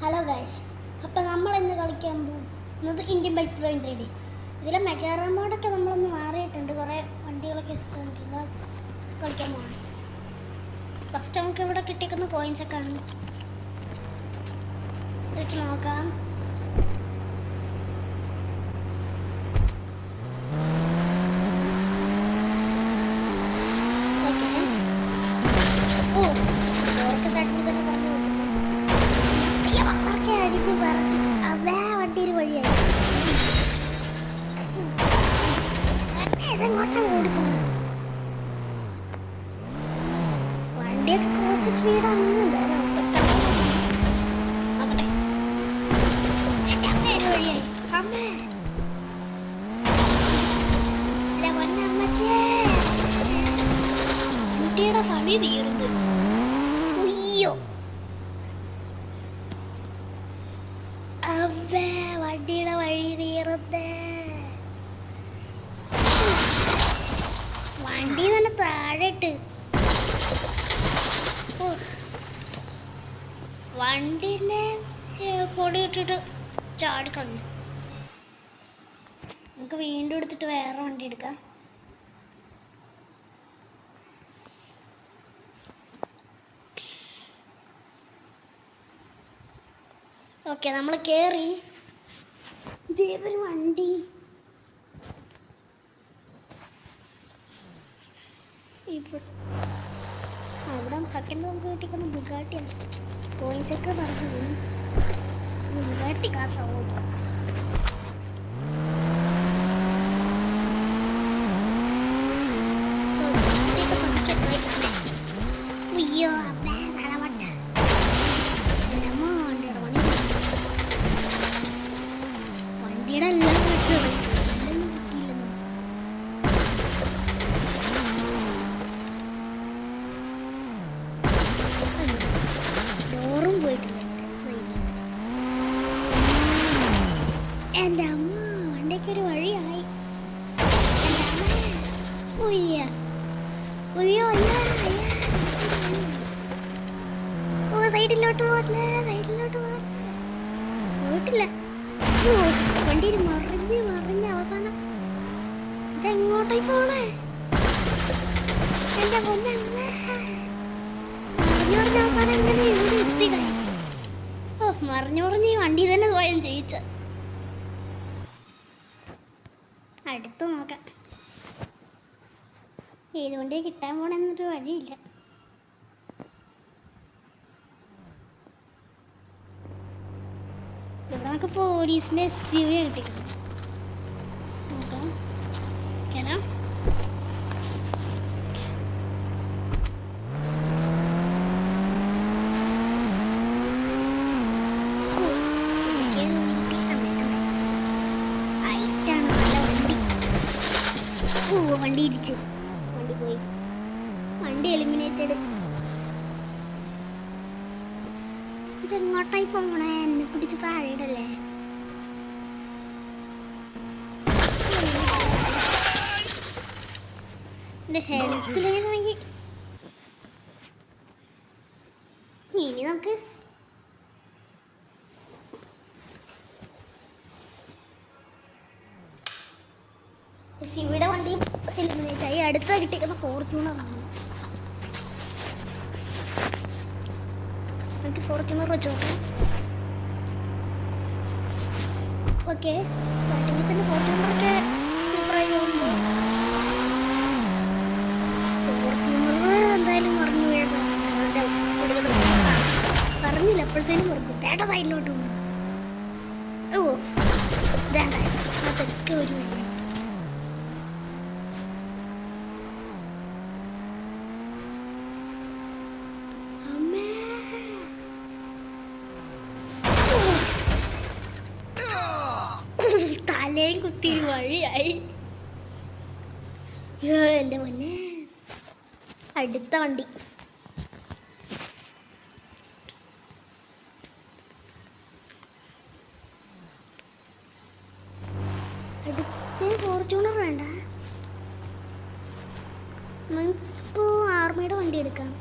Hello guys, അപ്പോൾ നമ്മൾ ഇന്ന് കളിക്കാൻ പോകുന്നത് ഇന്ത്യൻ ബൈക്ക് പ്രോ 3D. ഇതിലെ മെഗാറ മോഡൊക്കെ നമ്മളൊന്ന് മാറിയിട്ടുണ്ട്, കുറേ വണ്ടികളൊക്കെ ഇഷ്ടപ്പെട്ടിട്ടുണ്ട്. കളിക്കാൻ പോകണം. ഫസ്റ്റ് നമുക്ക് ഇവിടെ കിട്ടിക്കുന്ന കോയിൻസൊക്കെ ആണ് വെച്ച് നോക്കാം. വണ്ടിയൊക്കെ കുറച്ച് സ്പീഡാണ്. കുട്ടിയുടെ പണി തീർന്നു. അയ്യോ, വണ്ടിയുടെ വഴി തീർന്നേ. വണ്ടി തന്നെ താഴെട്ട് വണ്ടിനെ പൊടി ഇട്ടിട്ട് ചാടിക്കളഞ്ഞു. നമുക്ക് വീണ്ടും എടുത്തിട്ട് വേറെ വണ്ടി എടുക്കാം. ഓക്കെ, നമ്മൾ കയറി. ഇതേതൊരു വണ്ടി? അവിടെ സെക്കൻഡ് നമുക്ക് കിട്ടിക്കുന്ന ബുഗാട്ടിയാണ്. കോയിൻസൊക്കെ പറഞ്ഞു പോയി. ബുഗാട്ടി കാസാവോട്ടോ. അയ്യോ, വണ്ടിയുടെ എല്ലാം വെച്ചു ഡോറും പോയിട്ടില്ല. എൻ്റെ അമ്മ, വണ്ടിക്ക് ഒരു വഴിയായി. സൈഡിലോട്ട് പോയിട്ടില്ല, സൈഡിലോട്ട് പോയിട്ടില്ല. വണ്ടിയിൽ മറിഞ്ഞ് അവസാനം ഇതെങ്ങോട്ടേക്ക് പോണേ? എൻ്റെ പൊന്നമ്മ, മറിഞ്ഞ് അവസാനം ഇങ്ങനെ ഇവിടെ എത്തി. മറിഞ്ഞ് ഈ വണ്ടി തന്നെ സ്വയം ജയിച്ച. അടുത്ത് നോക്കാം ഏത് വണ്ടിയെ കിട്ടാൻ പോണെന്നൊരു വഴിയില്ല. ഇവിടെ നമുക്ക് പോലീസിൻ്റെ SUV കിട്ടിയിട്ടുണ്ട്. നോക്കാം. കേട്ടോ, വണ്ടി ഇരിച്ചു. വണ്ടി പോയി. വണ്ടി എലിമിനേറ്റഡ്. ഇതെങ്ങോട്ടായി പോണേ? എന്നെ പിടിച്ച് താഴെയിടല്ലേ? എൻ്റെ ഹെൽത്തിലേക്ക് ഇനി നമുക്ക് ശിവയുടെ വണ്ടി എലിമിനേറ്റ് ആയി. അടുത്ത കിട്ടിയിരിക്കുന്ന ഫോർച്യൂണറാണ്. നമുക്ക് ഫോർച്യൂണർ വെച്ച് നോക്കാം. ഓക്കെ, സ്റ്റാർട്ടിങ്ങിൽ തന്നെ ഫോർച്യൂണറൊക്കെ സൂപ്പറായി പോകുമ്പോൾ ഫോർച്യൂണർ എന്തായാലും മറിഞ്ഞു വീഴുന്നത് പറഞ്ഞില്ല. അപ്പോഴത്തേനും പറഞ്ഞു തേട്ട സൈഡിലോട്ട് പോകും. ഓ, അതൊക്കെ ഒരു വഴി. തലയും കുത്തി വഴിയായി. എൻ്റെ മുന്നേ അടുത്ത വണ്ടി. അടുത്ത ഫോർച്യൂണർ വേണ്ട, നമുക്കിപ്പോൾ ആർമിയുടെ വണ്ടി എടുക്കാം.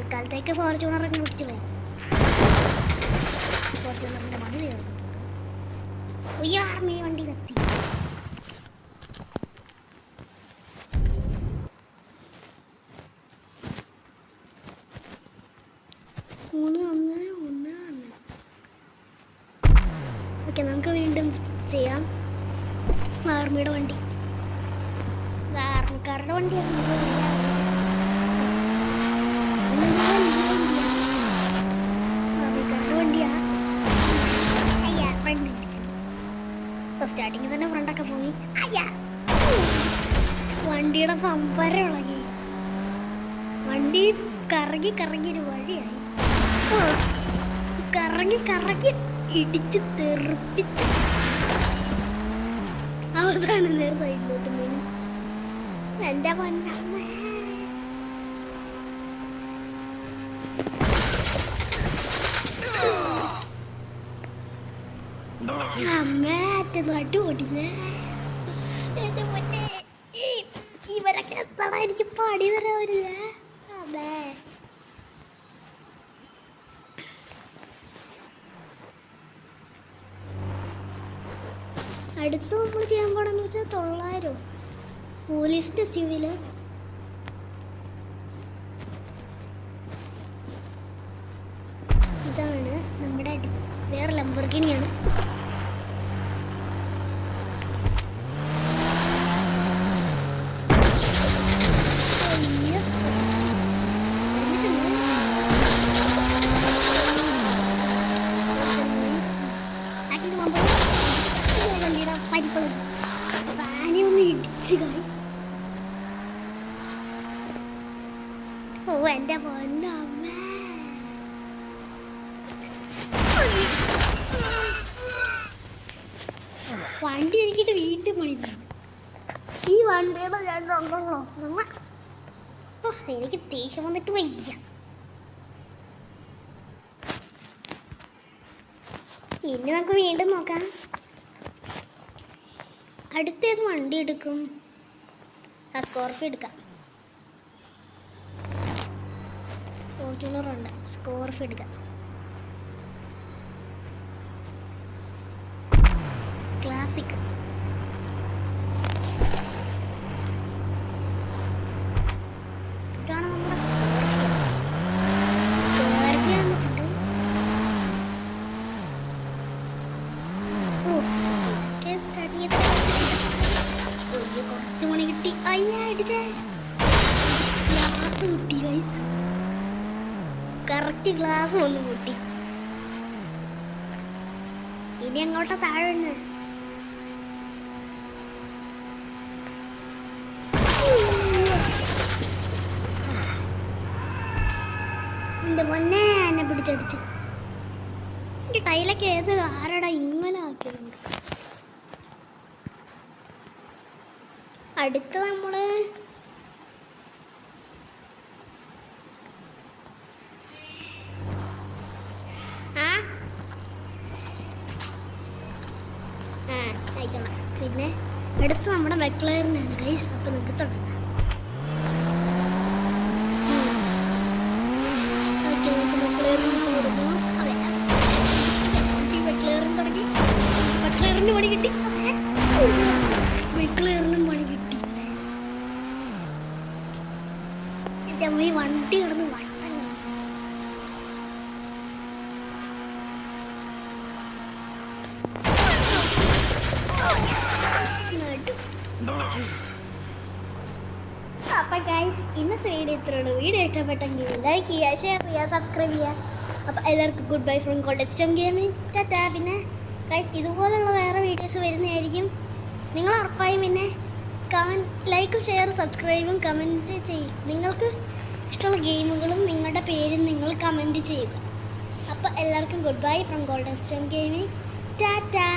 തൽക്കാലത്തേക്ക് ഫോർച്യൂണറൊക്കെ പിടിച്ചില്ലേ. ഫോർച്യൂണറിൻ്റെ പണി തീർന്നു. ആർമി വണ്ടി കത്തി. ഓക്കെ, നമുക്ക് വീണ്ടും ചെയ്യാം. ആർമിയുടെ വണ്ടി, ആർമിക്കാരുടെ വണ്ടിയാണ്. ആർമിക്കാരുടെ വണ്ടിയാ. ഫ്രണ്ട് സ്റ്റാർട്ടിങ്ങിൽ തന്നെ ഫ്രണ്ടൊക്കെ പോയി. വണ്ടിയുടെ പമ്പര ഇളകി. വണ്ടി കറങ്ങി കറങ്ങി ഒരു വഴിയായി. കറങ്ങി കറങ്ങി ഇടിച്ച് തെറിപ്പിച്ച് അവസാനം നേരെ സൈഡിലോട്ട് വീണു. എൻ്റെ പൊന്നമ്മ, അമ്മേ നട്ടു പൊട്ടിഞ്ഞേ. എൻ്റെ പൊന്നെ, ഇവരൊക്കെ എത്തണം, എനിക്ക് പണി തരാവില്ല. അമ്മേ, അടുത്ത് നമ്മൾ ചെയ്യാൻ പോകണമെന്ന് വെച്ചാൽ 900 പോലീസിൻ്റെ SUV-ല്. ഇതാണ് നമ്മുടെ വേറെ ലംബോർഗിനിയാണ്. ഫാനൊന്ന് ഇടിച്ച് ഗൈസ്. ഓ എൻ്റെ പൊന്നമ്മ, വണ്ടി എനിക്കിട്ട് വീട്ടിൽ പണിയുന്നു. ഈ വണ്ടിയുടെ ഞാനുണ്ടല്ലോ, എനിക്ക് ദേഷ്യം വന്നിട്ട് വയ്യ. ഇനി നമുക്ക് വീണ്ടും നോക്കാം. അടുത്തേത് വണ്ടി എടുക്കും? സ്കോർപിയോ എടുക്കാം. ഫോർച്യൂണറുണ്ട്, സ്കോർപിയോ എടുക്കാം. ക്ലാസിക്. ഇതാണ് നമ്മുടെ സ്കോർപിയോ. സ്കോർപിയോ വന്നിട്ടുണ്ട്. ഓ, സ്റ്റാർട്ട് ചെയ്ത് കുറച്ച് മണി കിട്ടി. അടിച്ചേ ഗ്ലാസ് കിട്ടി ഗൈസ്. കറക്റ്റ് ഗ്ലാസ് ഒന്ന് പൊട്ടി. ഇനി അങ്ങോട്ടാ താഴെ ഉണ്ട്. എൻ്റെ പൊന്നെ, എന്നെ പിടിച്ചടിച്ച്. എൻ്റെ ടൈലൊക്കെ ഏത് ആരടാ ഇങ്ങനെ ആക്കിയത്? അടുത്ത് നമ്മള് അയക്കണം. പിന്നെ അടുത്ത് നമ്മുടെ മെക്ലയറിനാണ് ഗൈസ്. അപ്പം നമുക്ക് തുടങ്ങാം. മെക്ലയറിന് പണി കിട്ടി. മെക്ലയറിനും പണി കിട്ടി. എൻ്റെ അമ്മ, ഈ വണ്ടി കിടന്ന് വട്ടം. അപ്പം ഗൈസ്, ഇന്നത്തെ വീഡിയോ ഇത്രയുള്ളൂ. വീഡിയോ ഇഷ്ടപ്പെട്ടെങ്കിൽ ലൈക്ക് ചെയ്യുക, ഷെയർ ചെയ്യുക, സബ്സ്ക്രൈബ് ചെയ്യുക. അപ്പോൾ എല്ലാവർക്കും good bye from golden gaming. Tata. പിന്നെ ഗൈസ്, ഇതുപോലുള്ള വേറെ വീഡിയോസ് വരുന്നതായിരിക്കും. നിങ്ങൾ ഉറപ്പായും പിന്നെ ലൈക്കും ഷെയറും സബ്സ്ക്രൈബും കമൻറ്റ് ചെയ്യും. നിങ്ങൾക്ക് ഇഷ്ടമുള്ള ഗെയിമുകളും നിങ്ങളുടെ പേരും നിങ്ങൾ കമൻറ്റ് ചെയ്യുക. അപ്പോൾ എല്ലാവർക്കും good bye from golden gaming. Tata.